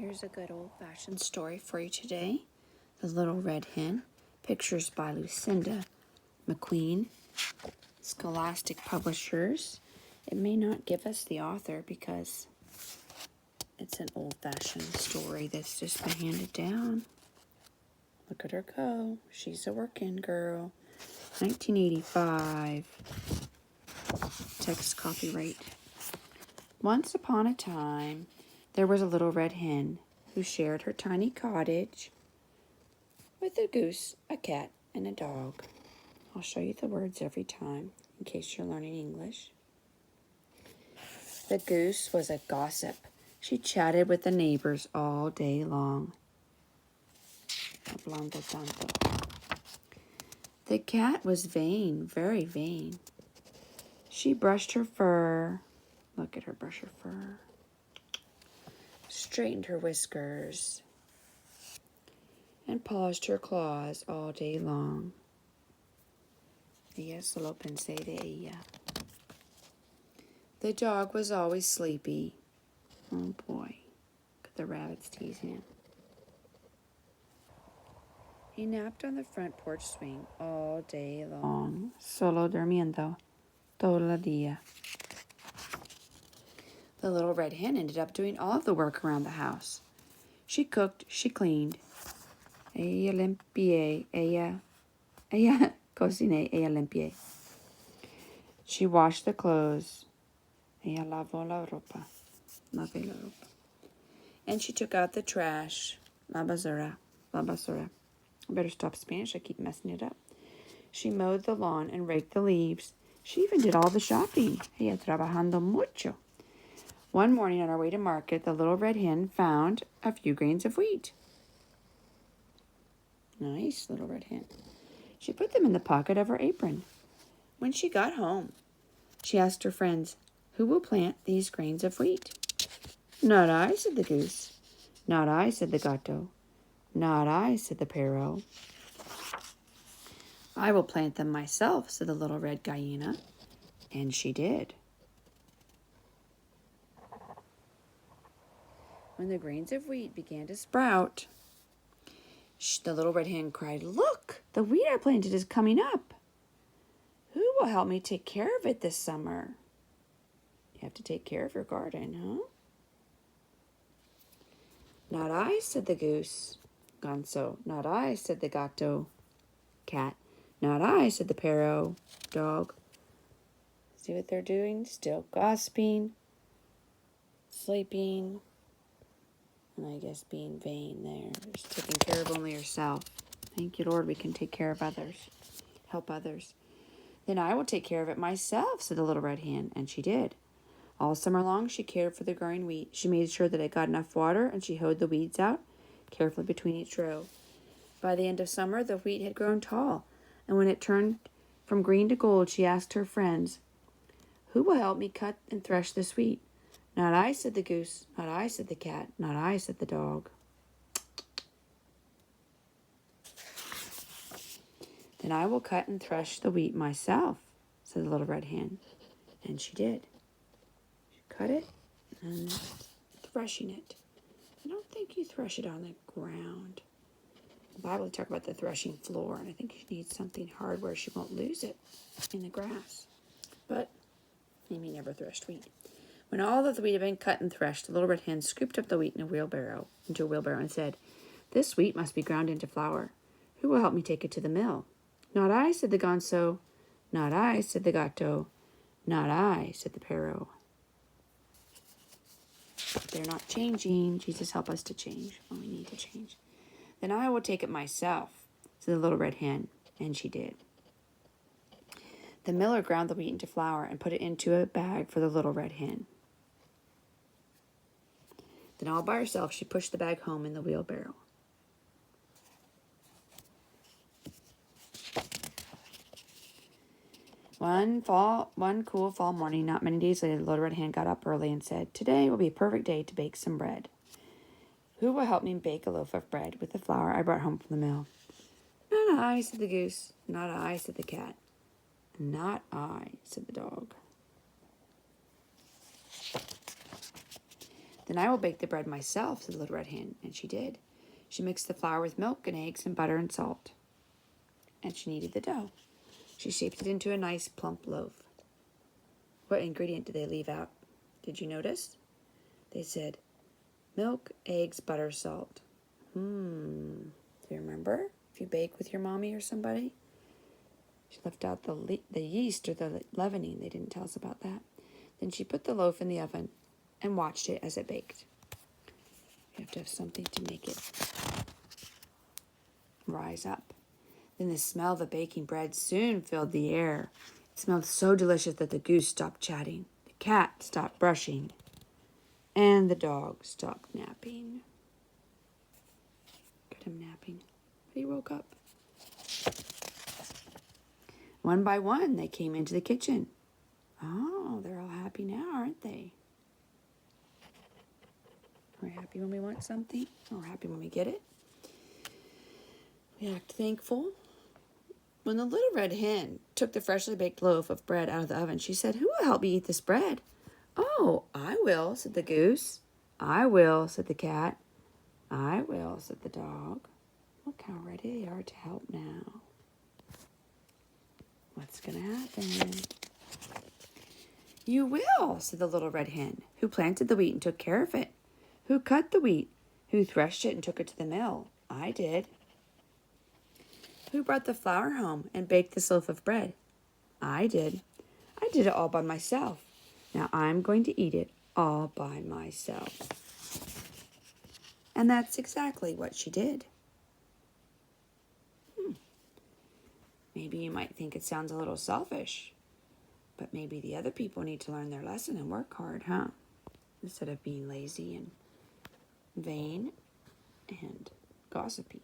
Here's a good old-fashioned story for you today. The Little Red Hen. Pictures by Lucinda McQueen. Scholastic Publishers. It may not give us the author because it's an old-fashioned story that's just been handed down. Look at her go. She's a working girl. 1985. Text copyright. Once upon a time, there was a little red hen who shared her tiny cottage with a goose, a cat, and a dog. I'll show you the words every time in case you're learning English. The goose was a gossip. She chatted with the neighbors all day long. Hablando tanto. The cat was vain, very vain. She brushed her fur. Look at her brush her fur. Straightened her whiskers, and polished her claws all day long. Ella solo pensé de ella. The dog was always sleepy. Oh boy, look at the rabbits teasing him. He napped on the front porch swing all day long. Solo durmiendo todo el día. The little red hen ended up doing all of the work around the house. She cooked, she cleaned. Ella limpié, ella cociné, ella limpié. She washed the clothes. Ella lavó la ropa. Lavé la ropa. And she took out the trash. La basura. La basura. I better stop Spanish. I keep messing it up. She mowed the lawn and raked the leaves. She even did all the shopping. Ella trabajando mucho. One morning on our way to market, the little red hen found a few grains of wheat. Nice, little red hen. She put them in the pocket of her apron. When she got home, she asked her friends, "Who will plant these grains of wheat?" "Not I," said the goose. "Not I," said the gato. "Not I," said the parrot. "I will plant them myself," said the little red gallina. And she did. When the grains of wheat began to sprout, the little red hen cried, "Look, the wheat I planted is coming up. Who will help me take care of it this summer?" You have to take care of your garden, huh? "Not I," said the goose. Ganso. "Not I," said the gato. Cat. "Not I," said the parrot. Dog. See what they're doing? Still gossiping, sleeping, and I guess being vain there. Just taking care of only yourself. Thank you, Lord, we can take care of others. Help others. "Then I will take care of it myself," said the little red hen, and she did. All summer long, she cared for the growing wheat. She made sure that it got enough water, and she hoed the weeds out carefully between each row. By the end of summer, the wheat had grown tall, and when it turned from green to gold, she asked her friends, "Who will help me cut and thresh this wheat?" "Not I," said the goose. "Not I," said the cat. "Not I," said the dog. "Then I will cut and thresh the wheat myself," said the little red hen. And she did. She cut it and threshing it. I don't think you thresh it on the ground. The Bible talks about the threshing floor, and I think she needs something hard where she won't lose it in the grass. But Amy never threshed wheat. When all of the wheat had been cut and threshed, the little red hen scooped up the wheat into a wheelbarrow and said, "This wheat must be ground into flour. Who will help me take it to the mill?" "Not I," said the ganso. "Not I," said the gato. "Not I," said the parrot. They're not changing. Jesus, help us to change when we need to change. "Then I will take it myself," said the little red hen, and she did. The miller ground the wheat into flour and put it into a bag for the little red hen. Then all by herself, she pushed the bag home in the wheelbarrow. One cool fall morning, not many days later, the little red hen got up early and said, "Today will be a perfect day to bake some bread. Who will help me bake a loaf of bread with the flour I brought home from the mill?" "Not I," said the goose. "Not I," said the cat. "Not I," said the dog. Then I will bake the bread myself, said the Little Red Hen, and she did. She mixed the flour with milk and eggs and butter and salt, and she kneaded the dough. She shaped it into a nice plump loaf. What ingredient did they leave out? Did you notice? They said, milk, eggs, butter, salt. Do you remember? If you bake with your mommy or somebody? She left out the yeast or the leavening. They didn't tell us about that. Then she put the loaf in the oven and watched it as it baked. You have to have something to make it rise up. Then the smell of the baking bread soon filled the air. It smelled so delicious that the goose stopped chatting, the cat stopped brushing, and the dog stopped napping. Got him napping, but he woke up. One by one, they came into the kitchen. Oh, they're all happy now, aren't they? We're happy when we want something. We're happy when we get it. We act thankful. When the Little Red Hen took the freshly baked loaf of bread out of the oven, she said, "Who will help me eat this bread?" "Oh, I will," said the goose. "I will," said the cat. "I will," said the dog. Look how ready they are to help now. What's going to happen? "You will," said the Little Red Hen. "Who planted the wheat and took care of it? Who cut the wheat? Who threshed it and took it to the mill?" "I did." "Who brought the flour home and baked this loaf of bread?" "I did. I did it all by myself. Now I'm going to eat it all by myself." And that's exactly what she did. Maybe you might think it sounds a little selfish, but maybe the other people need to learn their lesson and work hard, huh? Instead of being lazy and vain and gossipy.